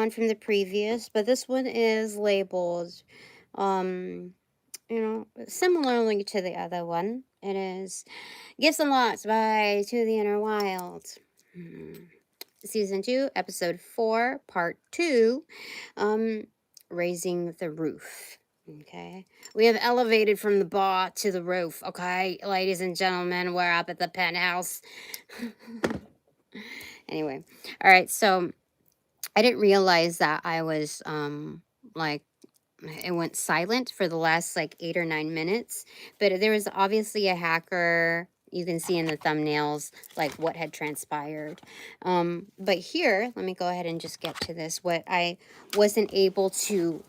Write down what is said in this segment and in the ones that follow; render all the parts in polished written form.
on from the previous, but this one is labeled, you know, similarly to the other one. It is Gifts Unlocked by To the Inner Wild. Season 2, Episode 4, Part 2, Raising the Roof. Okay, we have elevated from the bar to the roof. Okay, ladies and gentlemen, we're up at the penthouse. Anyway, all right, so I didn't realize that I was like, it went silent for the last like 8 or 9 minutes, but there was obviously a hacker. You can see in the thumbnails like what had transpired. But here, let me go ahead and just get to this. What I wasn't able to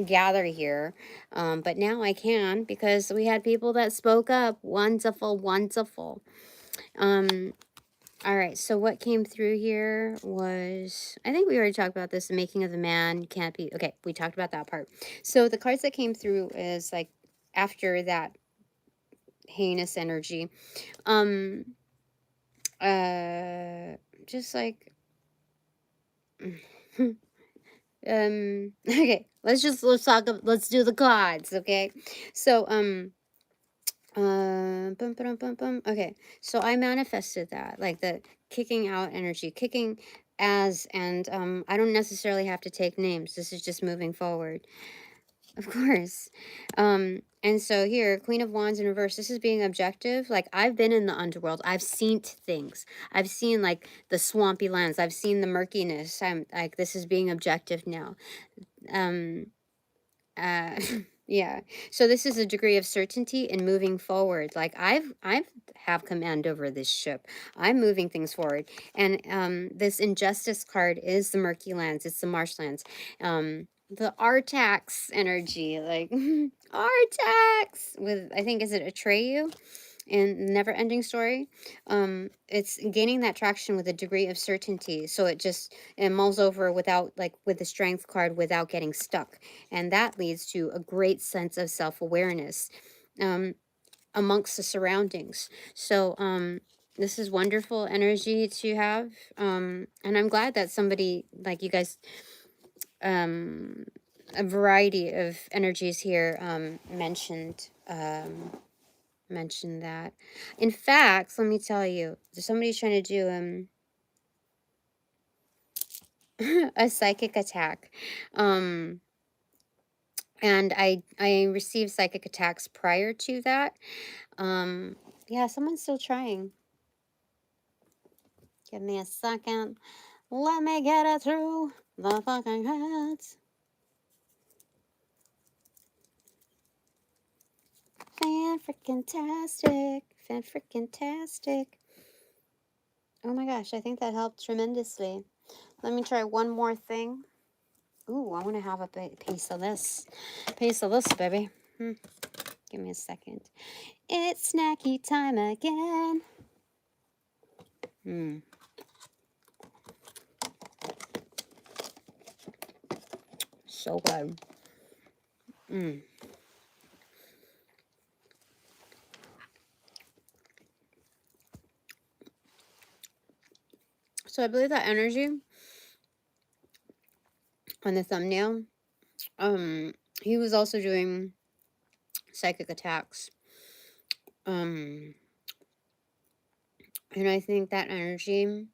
gather here, but now I can, because we had people that spoke up. Wonderful, wonderful. All right, so what came through here was, I think we already talked about this, the making of the man can't be, okay, we talked about that part. So the cards that came through is like after that heinous energy, just like, okay, let's do the cards, okay? So, okay, so I manifested that, like the kicking out energy, kicking as, and I don't necessarily have to take names. This is just moving forward, of course. And so here, Queen of Wands in reverse, this is being objective. Like, I've been in the underworld. I've seen things. I've seen like the swampy lands. I've seen the murkiness. I'm like, this is being objective now. Yeah, so this is a degree of certainty in moving forward. Like, I have command over this ship. I'm moving things forward. And this injustice card is the murky lands. It's the marshlands. The Artax energy, like Artax with, I think, is it Atreyu in Never Ending Story? It's gaining that traction with a degree of certainty, so it mulls over without, like with the strength card, without getting stuck, and that leads to a great sense of self-awareness amongst the surroundings. So this is wonderful energy to have, and I'm glad that somebody, like you guys, a variety of energies here mentioned that. In fact, let me tell you, somebody's trying to do a psychic attack. And I received psychic attacks prior to that. Yeah, someone's still trying. Give me a second. Let me get it through the fucking heads. Fan-freaking-tastic. Fan-freaking-tastic. Oh my gosh, I think that helped tremendously. Let me try one more thing. Ooh, I want to have a piece of this. Piece of this, baby. Give me a second. It's snacky time again. So good. So I believe that energy on the thumbnail, he was also doing psychic attacks. And I think that energy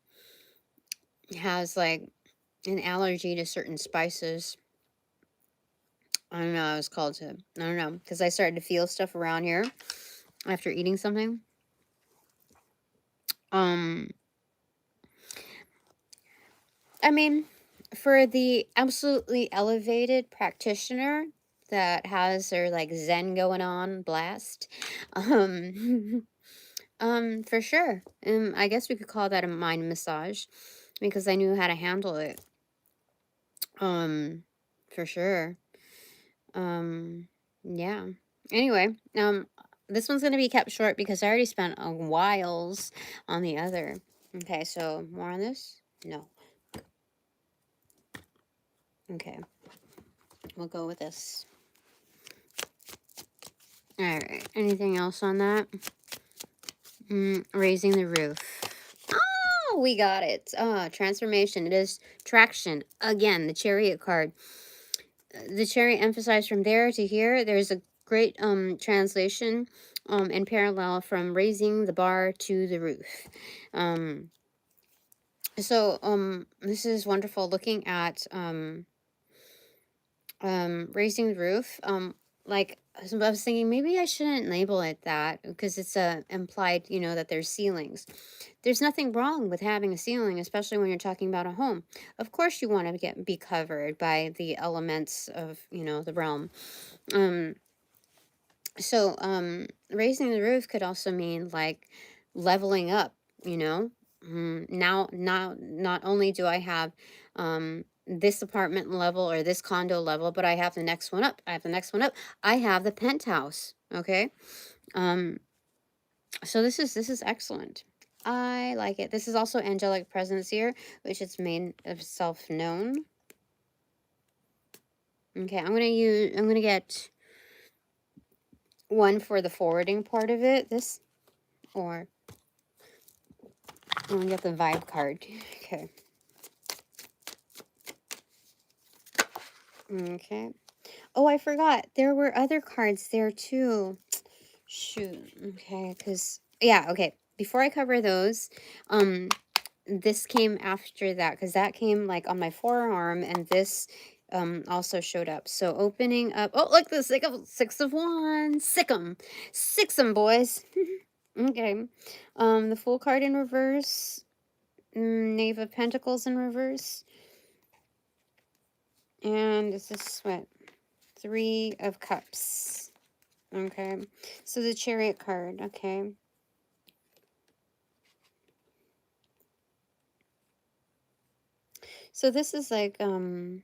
has like an allergy to certain spices. I don't know, I was called to, I don't know, because I started to feel stuff around here after eating something. I mean, for the absolutely elevated practitioner that has their like Zen going on blast, for sure. I guess we could call that a mind massage, because I knew how to handle it. For sure. Yeah. Anyway, this one's gonna be kept short because I already spent a whiles on the other. Okay, so more on this? No. Okay. We'll go with this. Alright, anything else on that? Raising the roof. We got it. Transformation. It is traction. Again, the chariot card. The chariot emphasized from there to here. There's a great translation and parallel from raising the bar to the roof. This is wonderful. Looking at raising the roof. Like I was thinking maybe I shouldn't label it that because it's implied, you know, that there's ceilings. There's nothing wrong with having a ceiling, especially when you're talking about a home. Of course you want to be covered by the elements of, you know, the realm. Um Raising the roof could also mean like leveling up, you know. Now not only do I have this apartment level or this condo level, but I have the next one up. I have the next one up. I have the penthouse. Okay. Um so this is excellent. I like it. This is also angelic presence here, which is made of self-known. Okay, I'm gonna get one for the forwarding part of it. This, or I'm gonna get the vibe card. Okay. Okay. Oh, I forgot. There were other cards there too. Shoot. Okay, because yeah, okay. Before I cover those, this came after that because that came like on my forearm, and this also showed up. So opening up. Oh, look, the six of wands. Sick 'em. Six 'em, boys. Okay. The Fool card in reverse. Knave of Pentacles in reverse. And this is what? Three of Cups. Okay. So the Chariot card. Okay. So this is like, when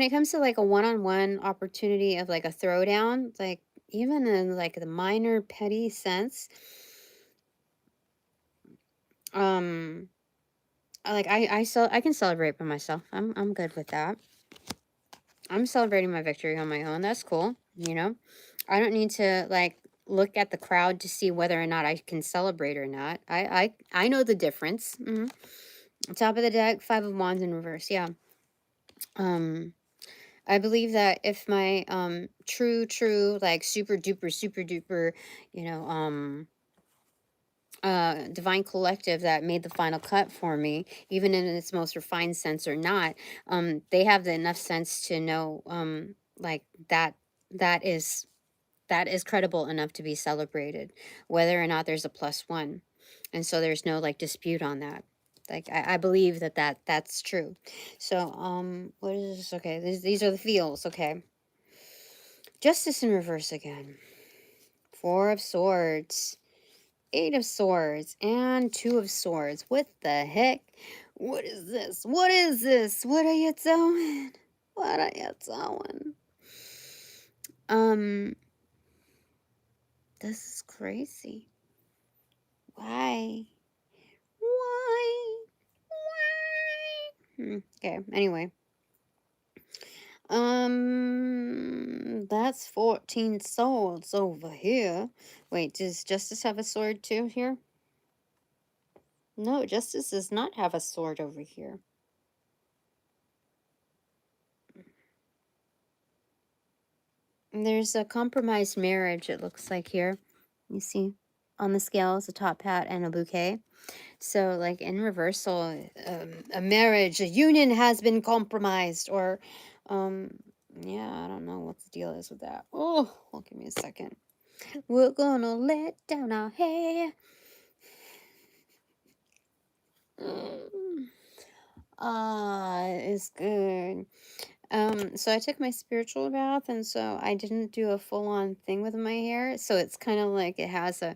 it comes to like a one-on-one opportunity of like a throwdown, like even in like the minor petty sense, I can celebrate by myself. I'm good with that. I'm celebrating my victory on my own. That's cool. You know, I don't need to like look at the crowd to see whether or not I can celebrate or not. I know the difference. Top of the deck, Five of Wands in reverse. Yeah. I believe that if my true like super duper, you know, divine collective that made the final cut for me, even in its most refined sense or not, they have the enough sense to know like that is credible enough to be celebrated, whether or not there's a +1. And so there's no like dispute on that. Like I believe that's true. So what is this? Okay, these are the feels. Okay, Justice in reverse again. Four of Swords, Eight of Swords, and Two of Swords. What the heck? What is this? What is this? What are you doing? What are you doing? This is crazy. Why? Why? Why? Okay, anyway. That's 14 swords over here. Wait, does Justice have a sword too here? No, Justice does not have a sword over here. There's a compromised marriage, it looks like here. You see on the scales, a top hat and a bouquet. So like in reversal, a marriage, a union has been compromised, or yeah, I don't know what the deal is with that. Oh, well, give me a second. We're gonna let down our hair. It's good. So I took my spiritual bath, and so I didn't do a full-on thing with my hair. So it's kind of like it has a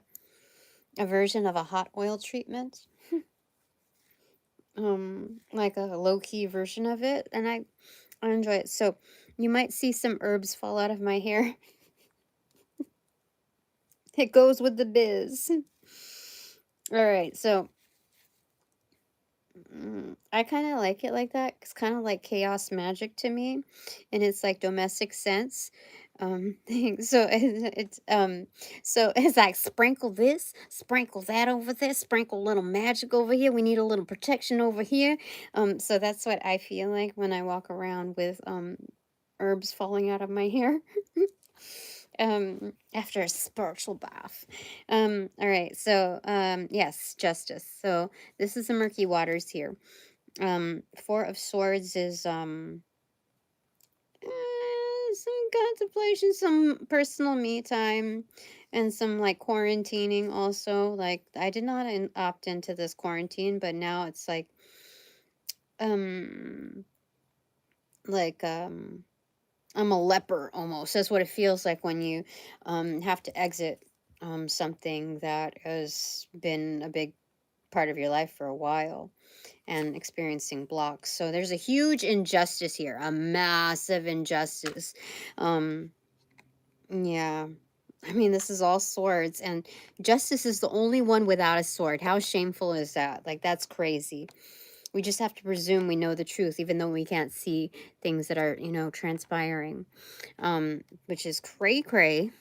version of a hot oil treatment. Like a low-key version of it, and I enjoy it. So you might see some herbs fall out of my hair. It goes with the biz. All right, so I kind of like it like that. It's kind of like chaos magic to me, and it's like domestic sense. thing. So so it's like sprinkle this, sprinkle that over there, sprinkle a little magic over here. We need a little protection over here. So that's what I feel like when I walk around with herbs falling out of my hair. After a spiritual bath. All right, so yes, justice. So this is the murky waters here. Four of Swords is some contemplation, some personal me time, and some like quarantining also. Like I did not opt into this quarantine, but now it's um like I'm a leper almost. That's what it feels like when you have to exit something that has been a big part of your life for a while and experiencing blocks. So there's a huge injustice here, a massive injustice. Um, yeah. I mean, this is all swords, and justice is the only one without a sword. How shameful is that? Like, that's crazy. We just have to presume we know the truth, even though we can't see things that are, transpiring, which is cray cray.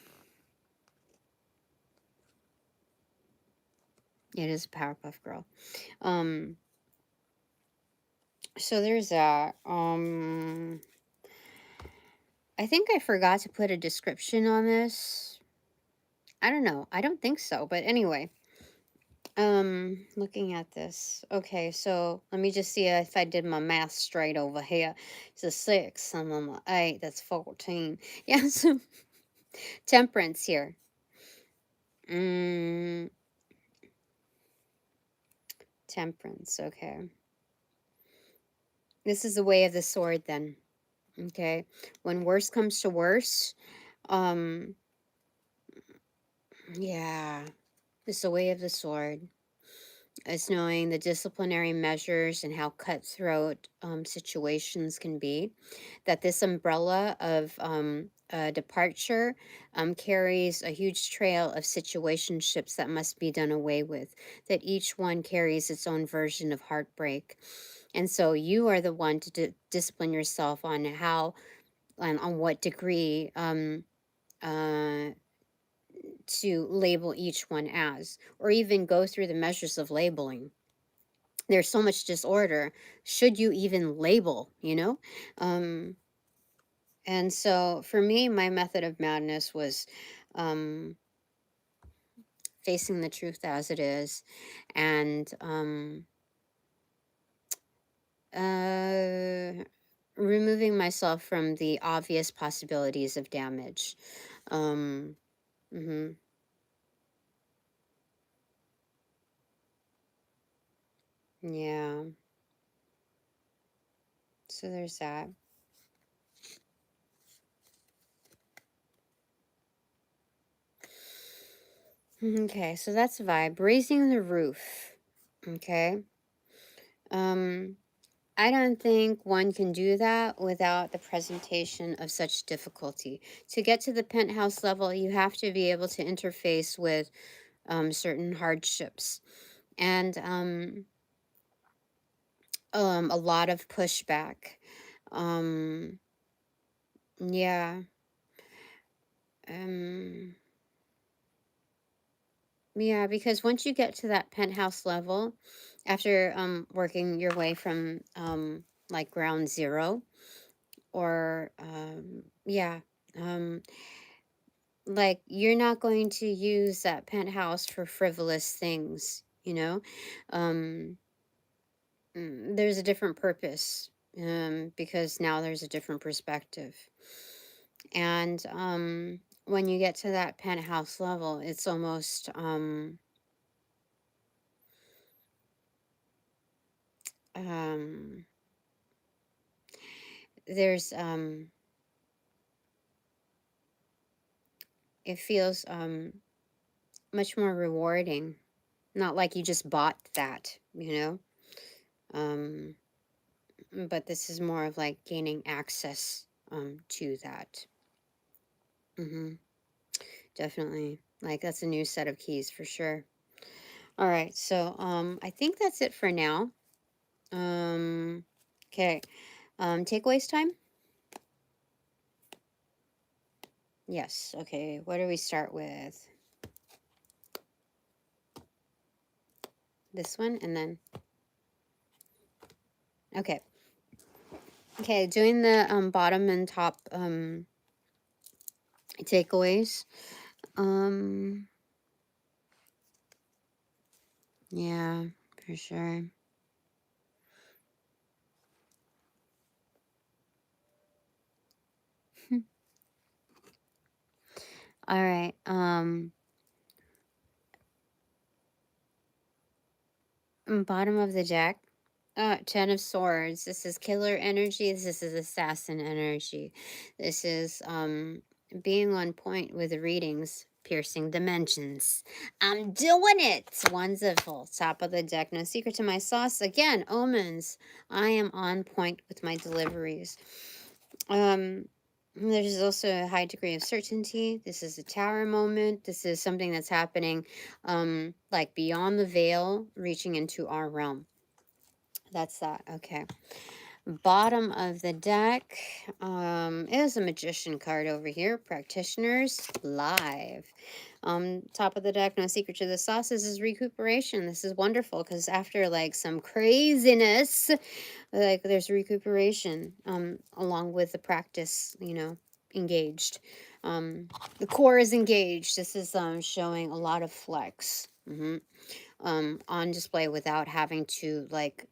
It is a Powerpuff Girl. So there's that. I think I forgot to put a description on this. I don't know. I don't think so, but anyway. Looking at this. Okay, so let me just see if I did my math straight over here. It's a 6, and then an 8, that's 14. Yeah, so temperance here. Temperance, okay. This is the way of the sword then. Okay. When worse comes to worse, um, yeah, it's the way of the sword. It's knowing the disciplinary measures and how cutthroat situations can be. That this umbrella of departure carries a huge trail of situationships that must be done away with. That each one carries its own version of heartbreak. And so you are the one to discipline yourself on how and on what degree uh, to label each one as, or even go through the measures of labeling. There's so much disorder. Should you even label, Um, and so for me, my method of madness was um, facing the truth as it is and uh, removing myself from the obvious possibilities of damage. Um, mhm, yeah. So there's that. Okay, so that's vibe. Raising the roof. Okay. Um, I don't think one can do that without the presentation of such difficulty. To get to the penthouse level, you have to be able to interface with certain hardships and a lot of pushback. Um, yeah. Um, Yeah, because once you get to that penthouse level, after working your way from like ground zero, or yeah, um like you're not going to use that penthouse for frivolous things, Um there's a different purpose, because now there's a different perspective. And when you get to that penthouse level, it's almost um there's it feels much more rewarding, not like you just bought that, um but this is more of like gaining access to that. Mm-hmm. Definitely, like that's a new set of keys for sure. All right, so I think that's it for now. Okay. Takeaways time. Yes. Okay. What do we start with? This one and then. Okay. Okay. Doing the bottom and top takeaways. Yeah, for sure. All right. Bottom of the deck. 10 of Swords. This is killer energy. This is assassin energy. This is being on point with the readings, piercing dimensions. I'm doing it. Wonderful. Top of the deck. No secret to my sauce. Again, omens. I am on point with my deliveries. There's also a high degree of certainty. This is a tower moment. This is something that's happening like beyond the veil, reaching into our realm. That's that. Okay. Bottom of the deck is a magician card over here. Practitioners live. Top of the deck, no secret to the sauce. This is recuperation. This is wonderful because after like some craziness, like there's recuperation along with the practice, you know, engaged. The core is engaged. This is showing a lot of flex on display without having to like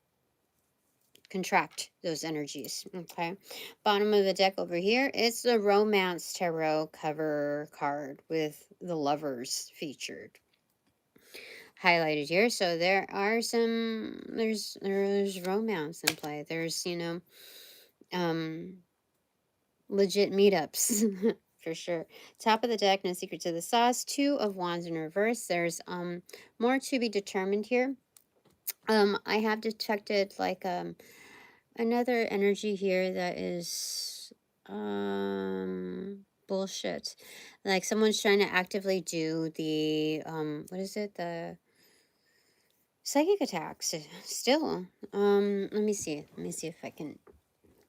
contract those energies. Okay, bottom of the deck over here, it's the Romance Tarot cover card with the lovers featured highlighted here. So there are some, there's romance in play. There's, you know, legit meetups for sure. Top of the deck, no secret to the sauce. 2 of Wands in reverse. There's more to be determined here. I have detected like another energy here that is bullshit. Like someone's trying to actively do the what is it? The psychic attacks still. Let me see. Let me see if I can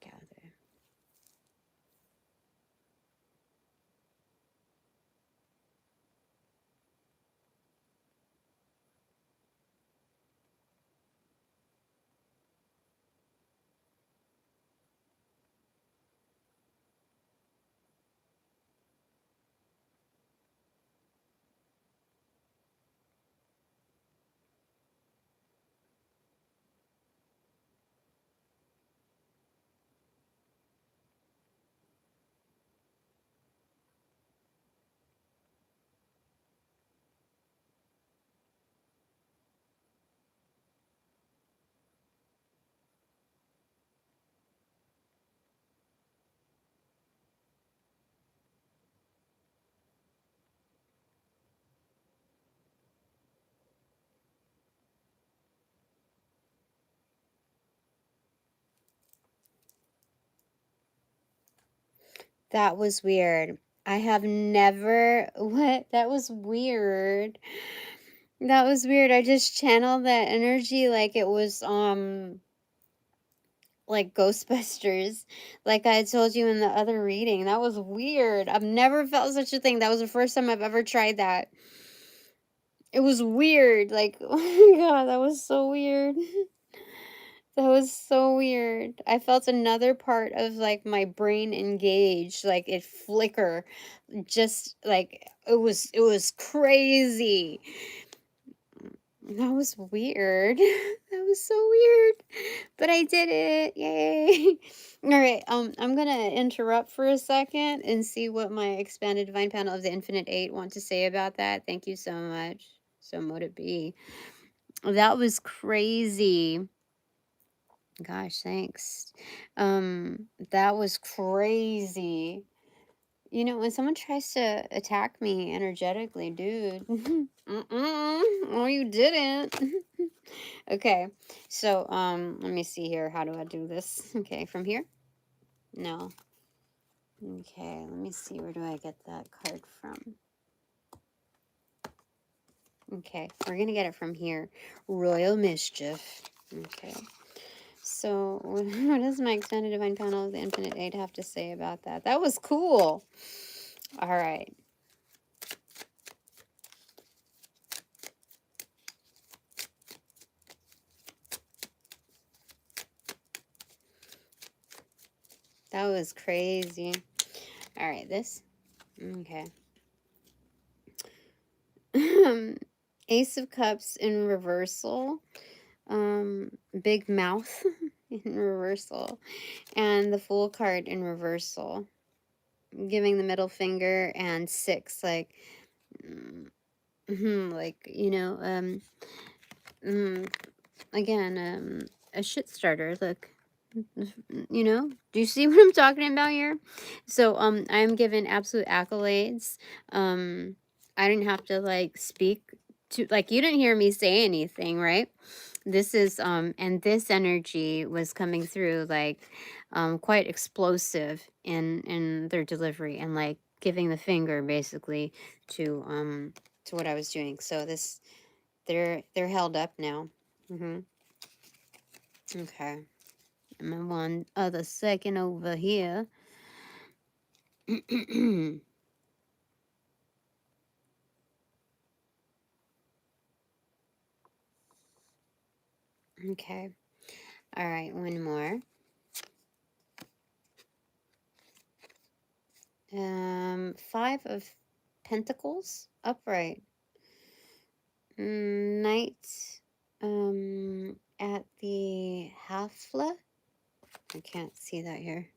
gather. That was weird. I have never what? That was weird. That was weird. I just channeled that energy like it was like Ghostbusters, like I told you in the other reading. That was weird. I've never felt such a thing. That was the first time I've ever tried that. It was weird. Like, oh my god, that was so weird. That was so weird. I felt another part of like my brain engaged, like it flicker. Just like it was crazy. That was weird. That was so weird. But I did it. Yay. All right. I'm gonna interrupt for a second and see what my expanded divine panel of the Infinite Eight want to say about that. Thank you so much. So mote it be. That was crazy. Gosh, thanks. That was crazy. You know, when someone tries to attack me energetically, dude. Oh, you didn't. Okay, so let me see here. How do I do this? Okay, from here? No. Okay, let me see. Where do I get that card from? Okay, we're gonna get it from here. Royal Mischief. Okay. So, what does my extended divine panel of the Infinite Eight have to say about that? That was cool. All right. That was crazy. All right, this. Okay. Ace of Cups in reversal. Big mouth in reversal. And the Fool card in reversal. Giving the middle finger and 6, like, like, you know, again, a shit starter. Look, you know, do you see what I'm talking about here? So I am given absolute accolades. I didn't have to like speak to, like, you didn't hear me say anything, right? This is and this energy was coming through like quite explosive in their delivery, and like giving the finger basically to what I was doing. So this, they're held up now. Okay. And one other second over here. Okay. All right, one more. 5 of Pentacles, upright. Knight at the Hafla. I can't see that here.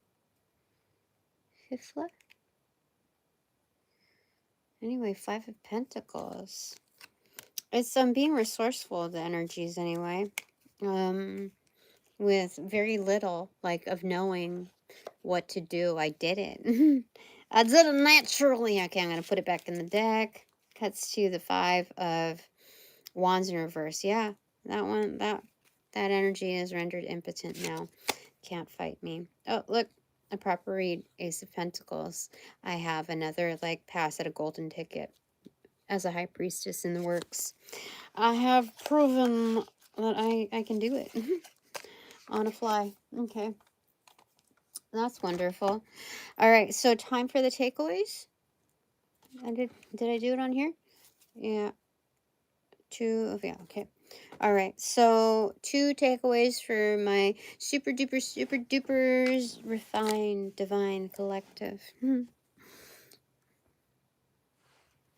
Hifla? Anyway, 5 of Pentacles. It's being resourceful, the energies anyway. With very little, like, of knowing what to do. I did it. I did it naturally. Okay, I'm going to put it back in the deck. Cuts to the 5 of Wands in reverse. Yeah, that one, that energy is rendered impotent now. Can't fight me. Oh, look, a proper read. Ace of Pentacles. I have another, like, pass at a golden ticket as a high priestess in the works. I have proven that I can do it on a fly. Okay, that's wonderful. All right, so time for the takeaways. Did I do it on here? Yeah, 2. Yeah, okay. All right, so 2 takeaways for my super duper super dupers refined divine collective.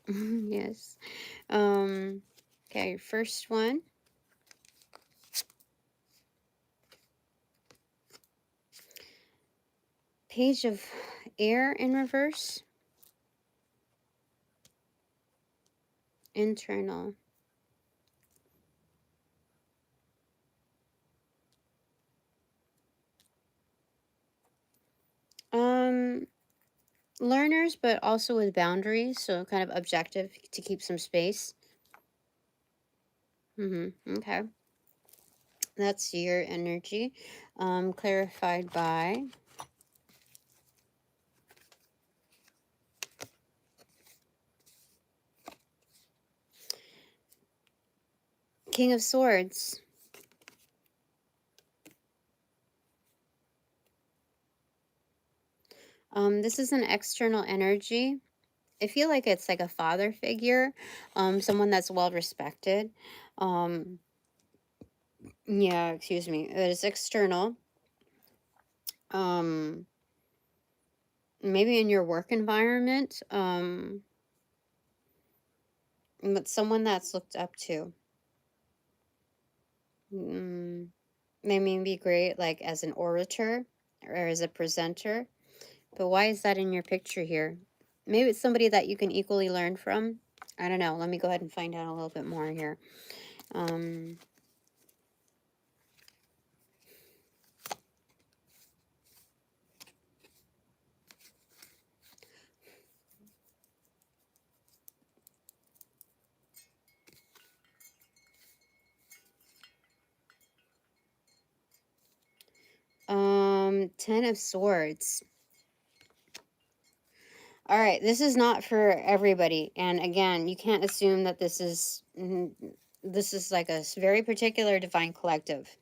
Yes. Okay, first one. Page of Air in reverse. Internal. Learners, but also with boundaries, so kind of objective to keep some space. Okay. That's your energy. Clarified by King of Swords. This is an external energy. I feel like it's like a father figure, someone that's well respected. Yeah, excuse me. It's external. Maybe in your work environment, but someone that's looked up to. They may be great, like as an orator or as a presenter. But why is that in your picture here? Maybe it's somebody that you can equally learn from. I don't know. Let me go ahead and find out a little bit more here. 10 of Swords. All right, this is not for everybody. And again, you can't assume that this is like a very particular divine collective.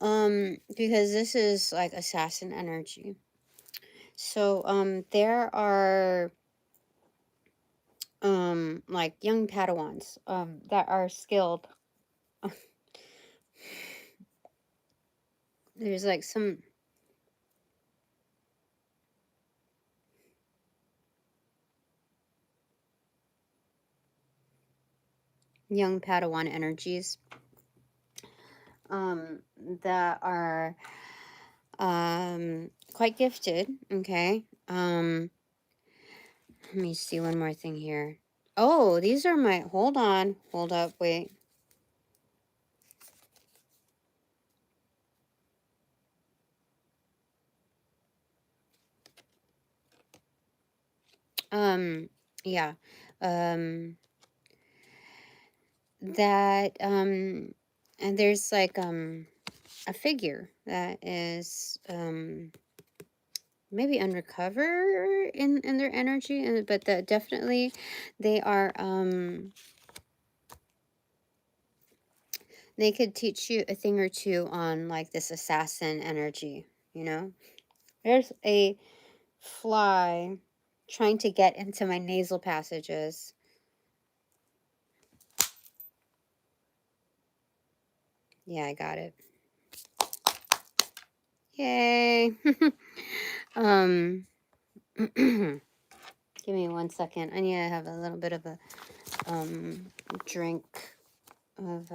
because this is like assassin energy. So, there are, like young Padawans, that are skilled. There's like some young Padawan energies, that are, quite gifted, okay? Let me see one more thing here. Oh, these are my, hold on, hold up, wait. Yeah, that, and there's like, a figure that is, maybe undercover in their energy, and but that definitely they are, they could teach you a thing or two on like this assassin energy, you know. There's a fly trying to get into my nasal passages. Yeah, I got it. Yay. Give me 1 second. I need to have a little bit of a drink of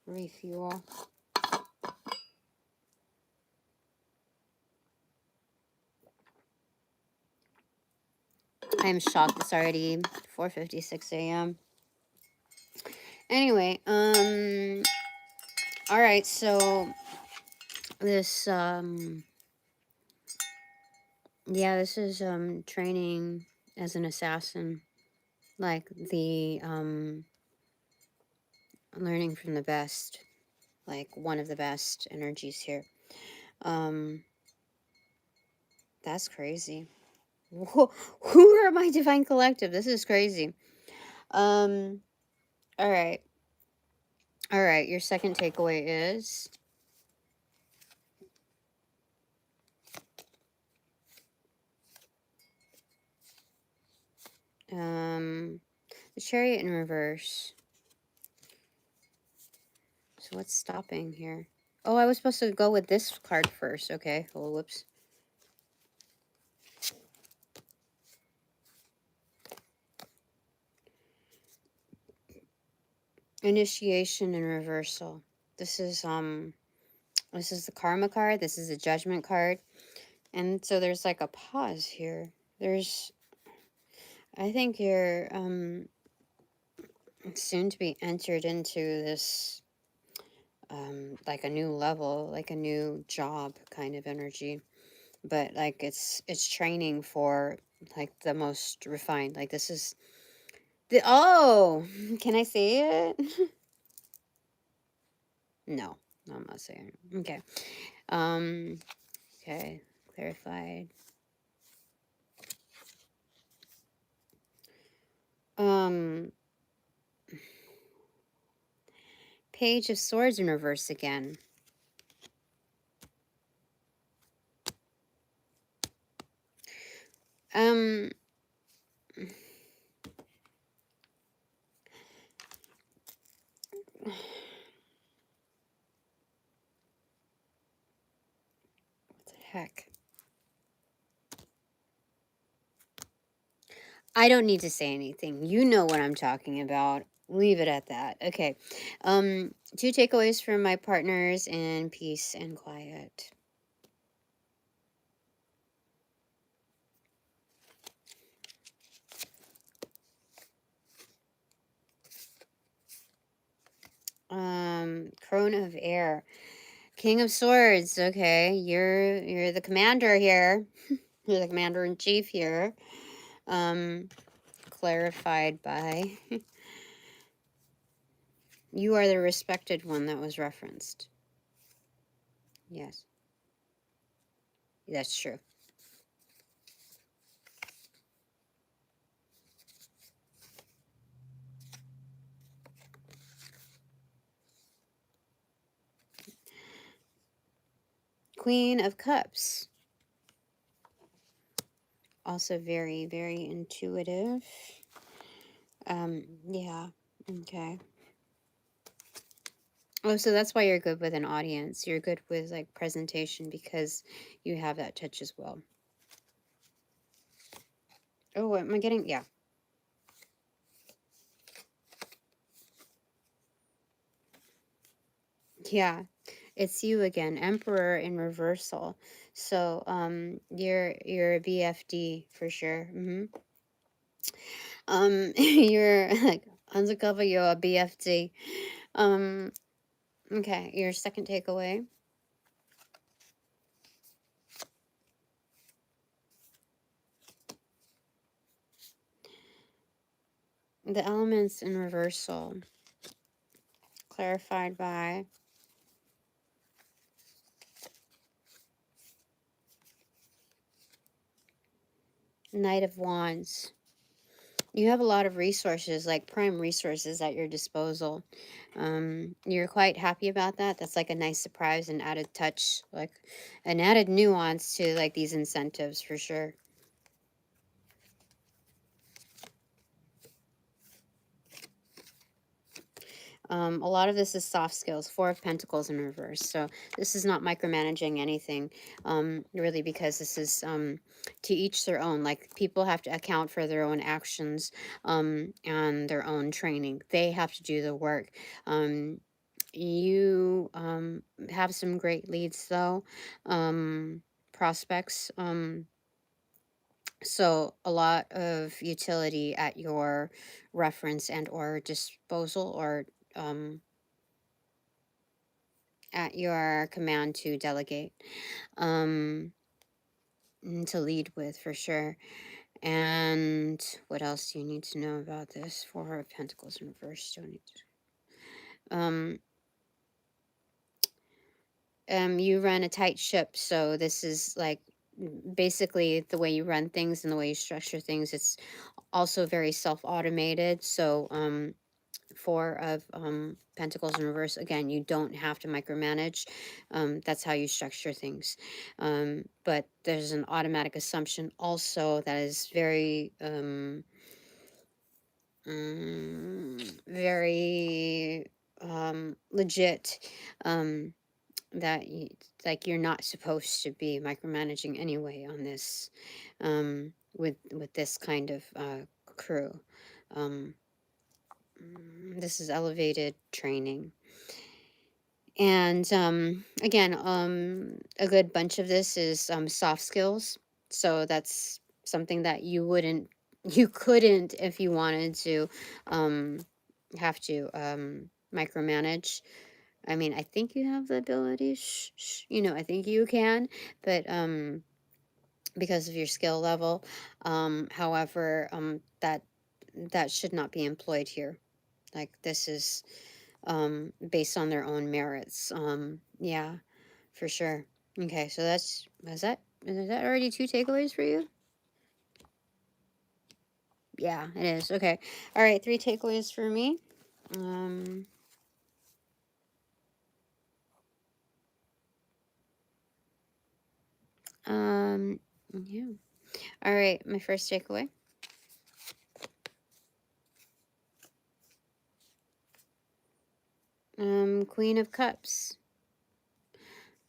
refuel. I am shocked it's already 4:56 a.m. Anyway, all right, so this yeah, this is training as an assassin, like the learning from the best, like one of the best energies here. That's crazy. Who are my divine collective? This is crazy. All right. All right, your second takeaway is the Chariot in reverse. So what's stopping here? Oh, I was supposed to go with this card first. Okay. Oh, whoops. Initiation and reversal. This is the karma card. This is a judgment card. And so there's like a pause here. I think you're soon to be entered into this like a new level, like a new job kind of energy. But like it's training for like the most refined. Like this is the, oh, can I say it? No, I'm not saying it. Okay. Okay, clarified. Page of Swords in reverse again. What the heck? I don't need to say anything. You know what I'm talking about. Leave it at that. Okay. Two takeaways from my partners in peace and quiet. Crone of Air. King of Swords. Okay. You're the commander here. You're the commander in chief here. Clarified by you are the respected one that was referenced. Yes. That's true. Queen of Cups. Also very, very intuitive. Yeah, okay. Oh, so that's why you're good with an audience. You're good with like presentation because you have that touch as well. Oh, what am I getting? Yeah. Yeah. It's you again, Emperor in reversal. So, you're a BFD for sure. You're like undercover. You're a BFD. Um, okay. Your second takeaway. The elements in reversal, clarified by Knight of Wands. You have a lot of resources, like prime resources at your disposal. You're quite happy about that. That's like a nice surprise and added touch, like an added nuance to like these incentives for sure. A lot of this is soft skills, Four of Pentacles in reverse. So this is not micromanaging anything, really, because this is to each their own. Like people have to account for their own actions and their own training. They have to do the work. You have some great leads though, prospects. So a lot of utility at your reference and or disposal or at your command to delegate, to lead with for sure. And what else do you need to know about this? Four of Pentacles in reverse. Don't need to. You run a tight ship, so this is like basically the way you run things and the way you structure things. It's also very self-automated. So Four of Pentacles in reverse, again, you don't have to micromanage. That's how you structure things. But there's an automatic assumption also that is very very legit, that you, like you're not supposed to be micromanaging anyway on this, with this kind of crew. um, this is elevated training. And again, a good bunch of this is soft skills. So that's something that you couldn't, if you wanted to, um, have to micromanage. I mean, I think you have the ability, I think you can, but because of your skill level. However, that should not be employed here. Like this is based on their own merits. Yeah, for sure. Okay, so is that already two takeaways for you? Yeah, it is. Okay. All right, three takeaways for me. Um, yeah. All right, my first takeaway. Queen of Cups.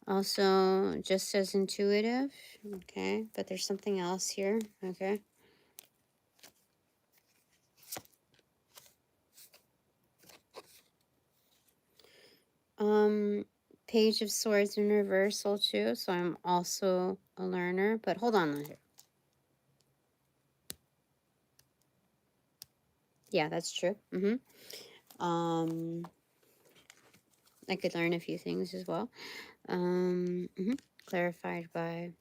Also, just as intuitive. Okay, but there's something else here. Okay. Page of Swords in reversal too, so I'm also a learner, but hold on. Yeah, that's true. I could learn a few things as well. Clarified by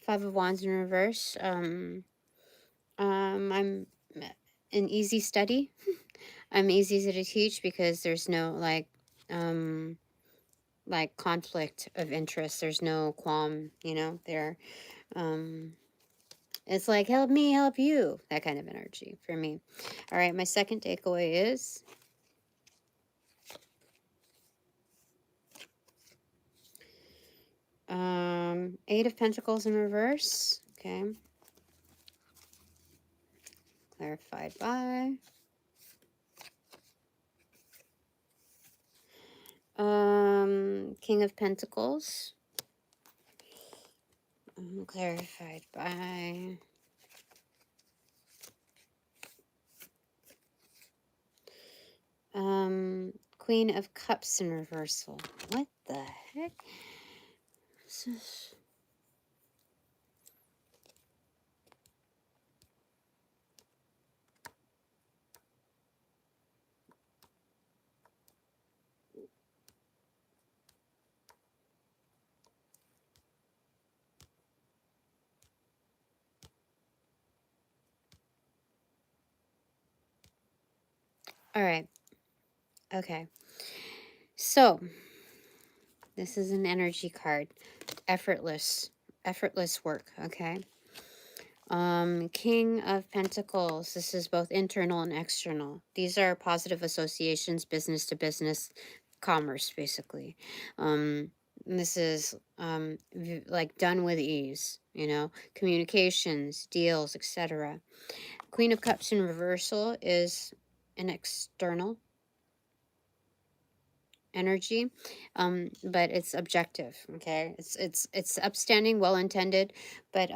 Five of Wands in reverse. I'm an easy study. I'm easy to teach because there's no like conflict of interest. There's no qualm, there. It's like, help me, help you. That kind of energy for me. All right, my second takeaway is Eight of Pentacles in reverse. Okay. Clarified by King of Pentacles. Clarified by Queen of Cups in reversal. What the heck? This is... All right. Okay. So, this is an energy card. Effortless work, okay? King of Pentacles. This is both internal and external. These are positive associations, business to business, commerce, basically. This is like done with ease, you know, communications, deals, etc. Queen of Cups in reversal is an external energy, but it's objective. Okay, it's upstanding, well intended, but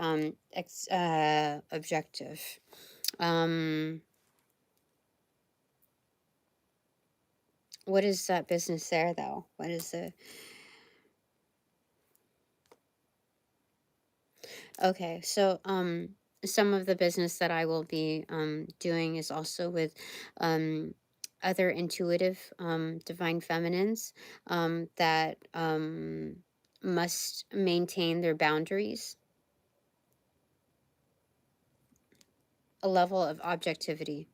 objective. What is that business there though? What is the... Okay, so some of the business that I will be doing is also with other intuitive divine feminines that must maintain their boundaries, a level of objectivity.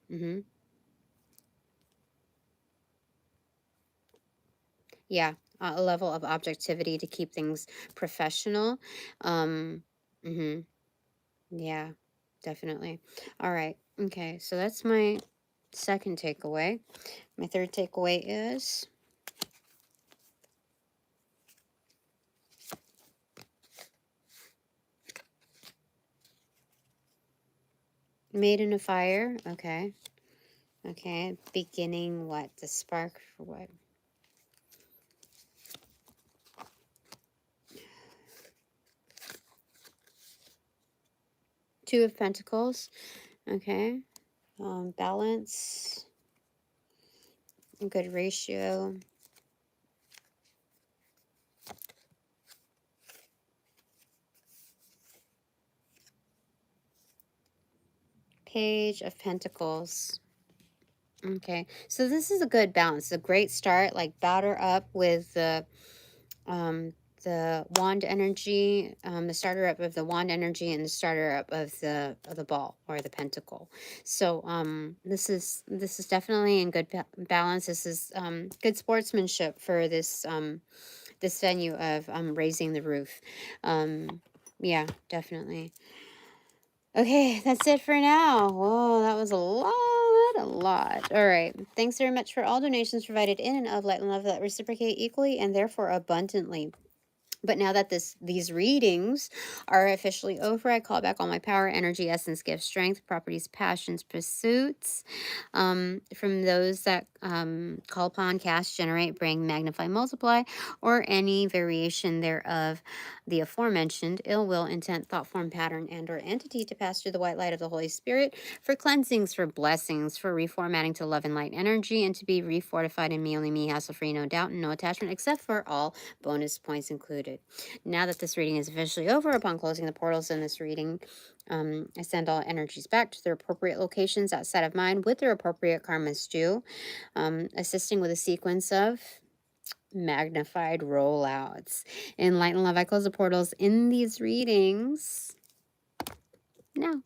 Yeah, a level of objectivity to keep things professional. Um, yeah, definitely. All right. Okay, so that's my second takeaway. My third takeaway is Maiden of Fire. Okay. Okay. Beginning what? The spark for what? Two of Pentacles. Okay. Balance. Good ratio. Page of Pentacles. Okay, so this is a good balance, a great start, like batter up with the wand energy, the starter up of the wand energy and the starter up of the ball or the pentacle. So this is definitely in good balance. This is good sportsmanship for this this venue of raising the roof. Yeah, definitely. Okay, that's it for now. Whoa, that was a lot. All right. Thanks very much for all donations provided in and of light and love that reciprocate equally and therefore abundantly. But now that these readings are officially over, I call back all my power, energy, essence, gifts, strength, properties, passions, pursuits from those that call upon, cast, generate, bring, magnify, multiply, or any variation thereof, the aforementioned ill will, intent, thought form, pattern, and or entity to pass through the white light of the Holy Spirit for cleansings, for blessings, for reformatting to love and light energy, and to be refortified in me, only me, hassle-free, no doubt, and no attachment, except for all bonus points included. Now that this reading is officially over, upon closing the portals in this reading, I send all energies back to their appropriate locations outside of mine with their appropriate karmas due, assisting with a sequence of magnified rollouts. In light and love, I close the portals in these readings now.